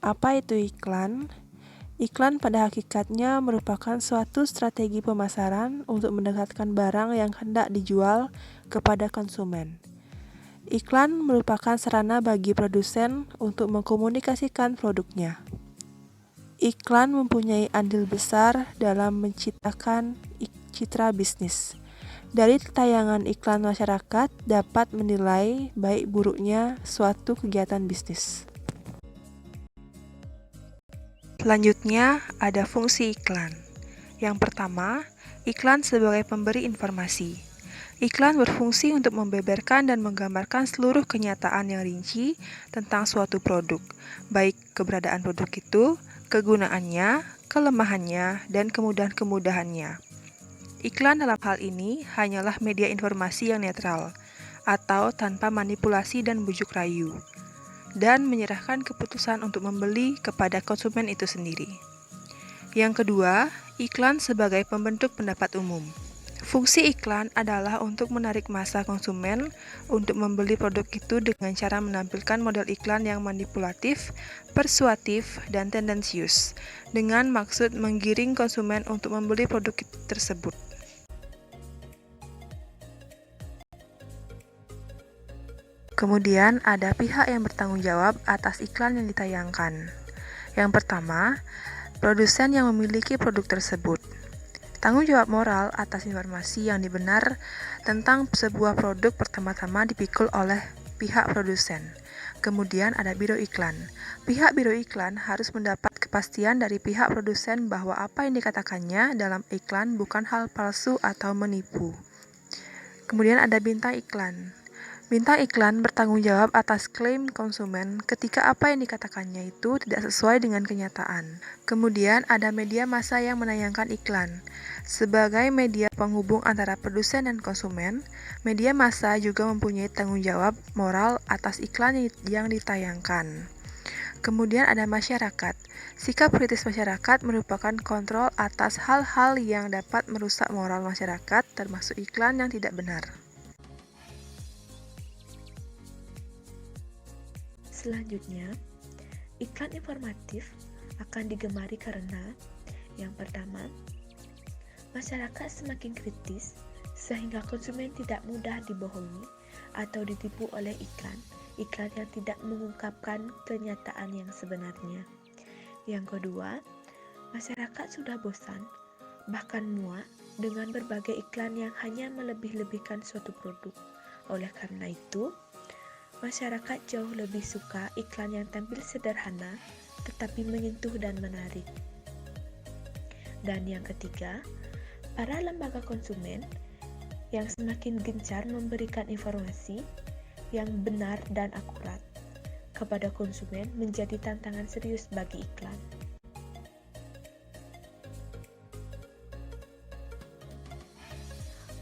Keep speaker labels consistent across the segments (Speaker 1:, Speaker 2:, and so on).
Speaker 1: Apa itu iklan? Iklan pada hakikatnya merupakan suatu strategi pemasaran untuk mendekatkan barang yang hendak dijual kepada konsumen. Iklan merupakan sarana bagi produsen untuk mengkomunikasikan produknya. Iklan mempunyai andil besar dalam menciptakan citra bisnis. Dari tayangan iklan masyarakat dapat menilai baik buruknya suatu kegiatan bisnis. Selanjutnya, ada fungsi iklan. Yang pertama, iklan sebagai pemberi informasi. Iklan berfungsi untuk membeberkan dan menggambarkan seluruh kenyataan yang rinci tentang suatu produk, baik keberadaan produk itu, kegunaannya, kelemahannya, dan kemudahan-kemudahannya. Iklan dalam hal ini hanyalah media informasi yang netral, atau tanpa manipulasi dan bujuk rayu, dan menyerahkan keputusan untuk membeli kepada konsumen itu sendiri. Yang kedua, iklan sebagai pembentuk pendapat umum. Fungsi iklan adalah untuk menarik massa konsumen untuk membeli produk itu dengan cara menampilkan model iklan yang manipulatif, persuasif, dan tendensius, dengan maksud menggiring konsumen untuk membeli produk tersebut. Kemudian ada pihak yang bertanggung jawab atas iklan yang ditayangkan. Yang pertama, produsen yang memiliki produk tersebut. Tanggung jawab moral atas informasi yang dibenar tentang sebuah produk pertama-tama dipikul oleh pihak produsen. Kemudian ada biro iklan. Pihak biro iklan harus mendapat kepastian dari pihak produsen bahwa apa yang dikatakannya dalam iklan bukan hal palsu atau menipu. Kemudian ada bintang iklan. Bintang iklan bertanggung jawab atas klaim konsumen ketika apa yang dikatakannya itu tidak sesuai dengan kenyataan. Kemudian ada media massa yang menayangkan iklan. Sebagai media penghubung antara produsen dan konsumen, media massa juga mempunyai tanggung jawab moral atas iklan yang ditayangkan. Kemudian ada masyarakat. Sikap kritis masyarakat merupakan kontrol atas hal-hal yang dapat merusak moral masyarakat, termasuk iklan yang tidak benar.
Speaker 2: Selanjutnya, iklan informatif akan digemari karena yang pertama, masyarakat semakin kritis sehingga konsumen tidak mudah dibohongi atau ditipu oleh iklan yang tidak mengungkapkan kenyataan yang sebenarnya. Yang kedua, masyarakat sudah bosan, bahkan muak dengan berbagai iklan yang hanya melebih-lebihkan suatu produk. Oleh karena itu, masyarakat jauh lebih suka iklan yang tampil sederhana tetapi menyentuh dan menarik. Dan yang ketiga, para lembaga konsumen yang semakin gencar memberikan informasi yang benar dan akurat kepada konsumen menjadi tantangan serius bagi iklan.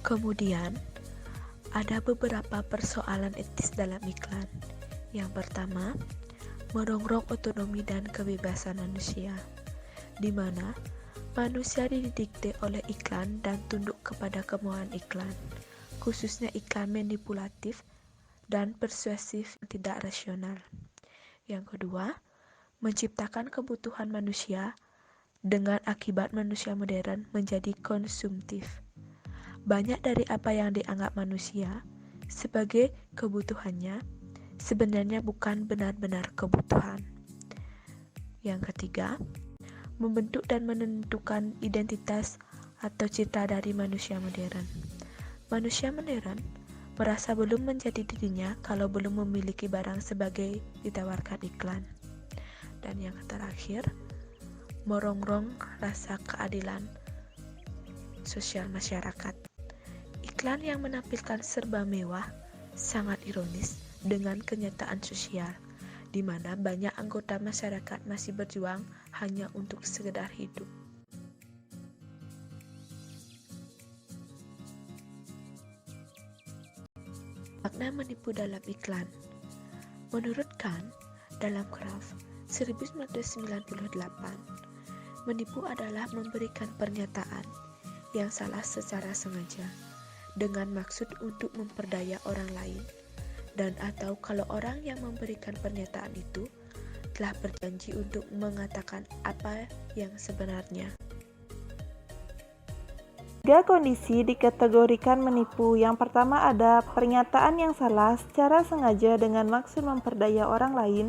Speaker 2: Kemudian, ada beberapa persoalan etis dalam iklan. Yang pertama, merongrong otonomi dan kebebasan manusia, di mana manusia didikte oleh iklan dan tunduk kepada kemauan iklan, khususnya iklan manipulatif dan persuasif yang tidak rasional. Yang kedua, menciptakan kebutuhan manusia dengan akibat manusia modern menjadi konsumtif. Banyak dari apa yang dianggap manusia sebagai kebutuhannya sebenarnya bukan benar-benar kebutuhan. Yang ketiga, membentuk dan menentukan identitas atau citra dari manusia modern. Manusia modern merasa belum menjadi dirinya kalau belum memiliki barang sebagai ditawarkan iklan. Dan yang terakhir, merongrong rasa keadilan sosial masyarakat. Iklan yang menampilkan serba mewah sangat ironis dengan kenyataan sosial, di mana banyak anggota masyarakat masih berjuang hanya untuk sekedar hidup. Makna menipu dalam iklan. Menurut Kant, dalam Kraft 1998, menipu adalah memberikan pernyataan yang salah secara sengaja dengan maksud untuk memperdaya orang lain, dan atau kalau orang yang memberikan pernyataan itu telah berjanji untuk mengatakan apa yang sebenarnya.
Speaker 3: 3 kondisi dikategorikan menipu. Yang pertama ada pernyataan yang salah secara sengaja dengan maksud memperdaya orang lain.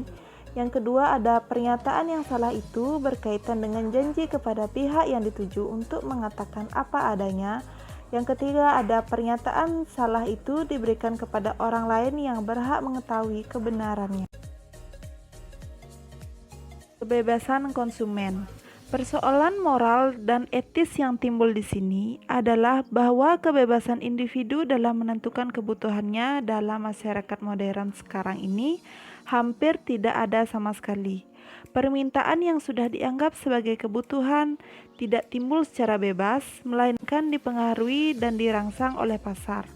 Speaker 3: Yang kedua ada pernyataan yang salah itu berkaitan dengan janji kepada pihak yang dituju untuk mengatakan apa adanya. Yang ketiga ada pernyataan salah itu diberikan kepada orang lain yang berhak mengetahui kebenarannya. Kebebasan konsumen. Persoalan moral dan etis yang timbul di sini adalah bahwa kebebasan individu dalam menentukan kebutuhannya dalam masyarakat modern sekarang ini hampir tidak ada sama sekali. Permintaan yang sudah dianggap sebagai kebutuhan tidak timbul secara bebas, melainkan dipengaruhi dan dirangsang oleh pasar.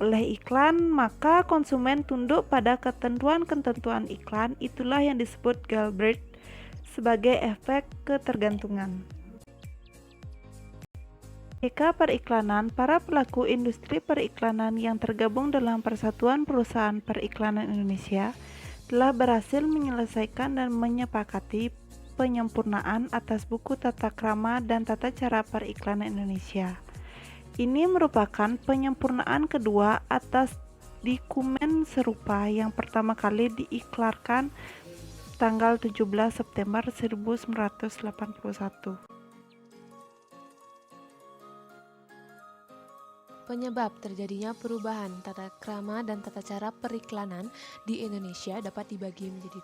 Speaker 3: Oleh iklan, maka konsumen tunduk pada ketentuan-ketentuan iklan. Itulah yang disebut Galbraith sebagai efek ketergantungan. Ketika periklanan, para pelaku industri periklanan yang tergabung dalam Persatuan Perusahaan Periklanan Indonesia telah berhasil menyelesaikan dan menyepakati penyempurnaan atas buku tata krama dan tata cara periklanan Indonesia. Ini merupakan penyempurnaan kedua atas dokumen serupa yang pertama kali diiklankan tanggal 17 September 1981.
Speaker 4: Penyebab terjadinya perubahan tata krama dan tata cara periklanan di Indonesia dapat dibagi menjadi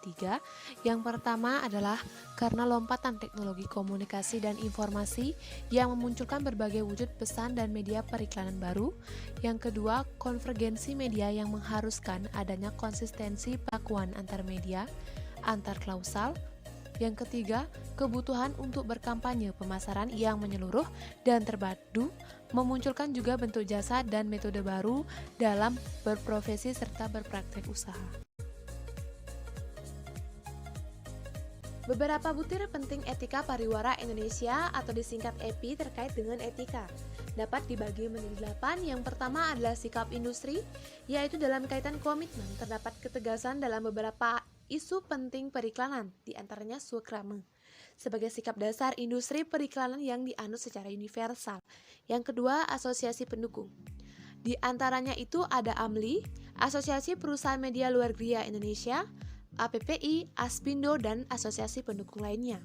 Speaker 4: 3. Yang pertama adalah karena lompatan teknologi komunikasi dan informasi yang memunculkan berbagai wujud pesan dan media periklanan baru. Yang kedua, konvergensi media yang mengharuskan adanya konsistensi pelakuan antar media, antar klausal. Yang ketiga, kebutuhan untuk berkampanye pemasaran yang menyeluruh dan terpadu memunculkan juga bentuk jasa dan metode baru dalam berprofesi serta berpraktek usaha. Beberapa butir penting etika pariwara Indonesia atau disingkat EPI terkait dengan etika dapat dibagi menjadi 8. Yang pertama adalah sikap industri, yaitu dalam kaitan komitmen terdapat ketegasan dalam beberapa isu penting periklanan, diantaranya sukrame, sebagai sikap dasar industri periklanan yang dianut secara universal. Yang kedua, asosiasi pendukung. Di antaranya itu ada AMLI, Asosiasi Perusahaan Media Luar Gria Indonesia, APPI, Aspindo, dan asosiasi pendukung lainnya.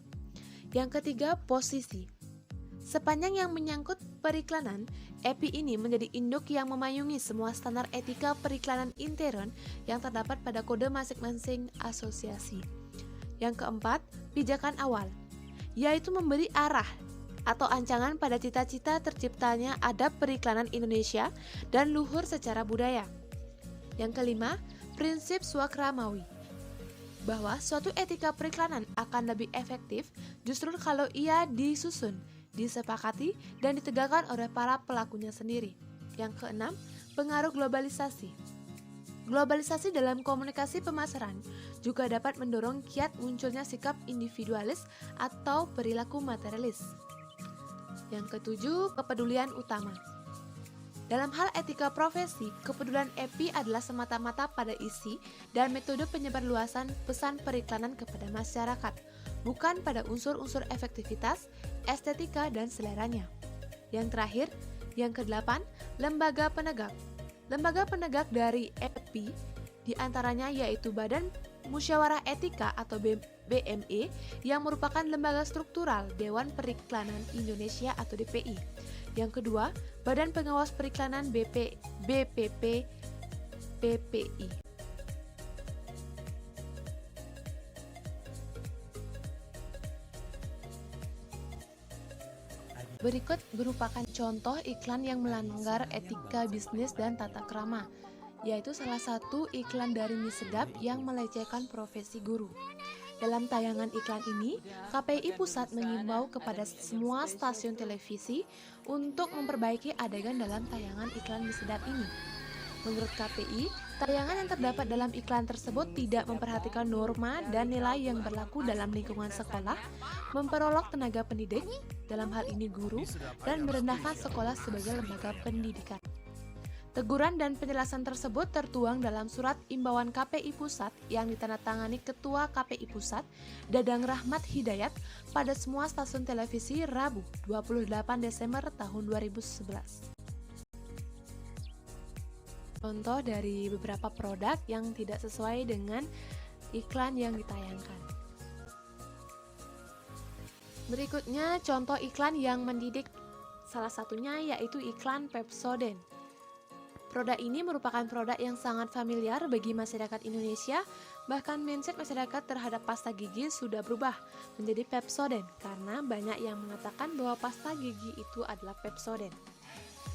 Speaker 4: Yang ketiga, posisi. Sepanjang yang menyangkut periklanan, EPI ini menjadi induk yang memayungi semua standar etika periklanan intern yang terdapat pada kode masing-masing asosiasi. Yang keempat, pijakan awal, yaitu memberi arah atau ancangan pada cita-cita terciptanya adab periklanan Indonesia dan luhur secara budaya. Yang kelima, prinsip swakramawi, bahwa suatu etika periklanan akan lebih efektif justru kalau ia disusun, disepakati, dan ditegakkan oleh para pelakunya sendiri. Yang keenam, pengaruh globalisasi. Globalisasi dalam komunikasi pemasaran juga dapat mendorong kiat munculnya sikap individualis atau perilaku materialis. Yang ketujuh, kepedulian utama. Dalam hal etika profesi, kepedulian EPI adalah semata-mata pada isi dan metode penyebarluasan pesan periklanan kepada masyarakat, bukan pada unsur-unsur efektivitas, estetika, dan seleranya. Yang terakhir, yang kedelapan, lembaga penegak. Lembaga penegak dari EPI diantaranya yaitu Badan Musyawarah Etika atau BME yang merupakan lembaga struktural Dewan Periklanan Indonesia atau DPI. Yang kedua, Badan Pengawas Periklanan BPP PPI. Berikut merupakan contoh iklan yang melanggar etika bisnis dan tata krama, yaitu salah satu iklan dari mie sedap yang melecehkan profesi guru. Dalam tayangan iklan ini, KPI Pusat mengimbau kepada semua stasiun televisi untuk memperbaiki adegan dalam tayangan iklan mie sedap ini. Menurut KPI, tayangan yang terdapat dalam iklan tersebut tidak memperhatikan norma dan nilai yang berlaku dalam lingkungan sekolah, memperolok tenaga pendidik, dalam hal ini guru, dan merendahkan sekolah sebagai lembaga pendidikan. Teguran dan penjelasan tersebut tertuang dalam surat imbauan KPI Pusat yang ditandatangani Ketua KPI Pusat, Dadang Rahmat Hidayat, pada semua stasiun televisi Rabu 28 Desember tahun 2011. Contoh dari beberapa produk yang tidak sesuai dengan iklan yang ditayangkan. Berikutnya contoh iklan yang mendidik. Salah satunya yaitu iklan Pepsodent. Produk ini merupakan produk yang sangat familiar bagi masyarakat Indonesia, bahkan mindset masyarakat terhadap pasta gigi sudah berubah menjadi Pepsodent karena banyak yang mengatakan bahwa pasta gigi itu adalah Pepsodent.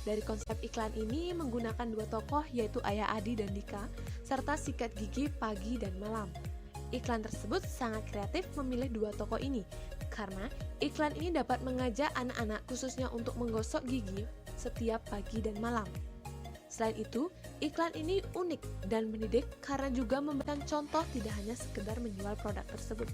Speaker 4: Dari konsep iklan ini menggunakan dua tokoh yaitu Ayah Adi dan Dika, serta sikat gigi pagi dan malam. Iklan tersebut sangat kreatif memilih dua tokoh ini, karena iklan ini dapat mengajak anak-anak khususnya untuk menggosok gigi setiap pagi dan malam. Selain itu, iklan ini unik dan mendidik karena juga memberikan contoh tidak hanya sekedar menjual produk tersebut.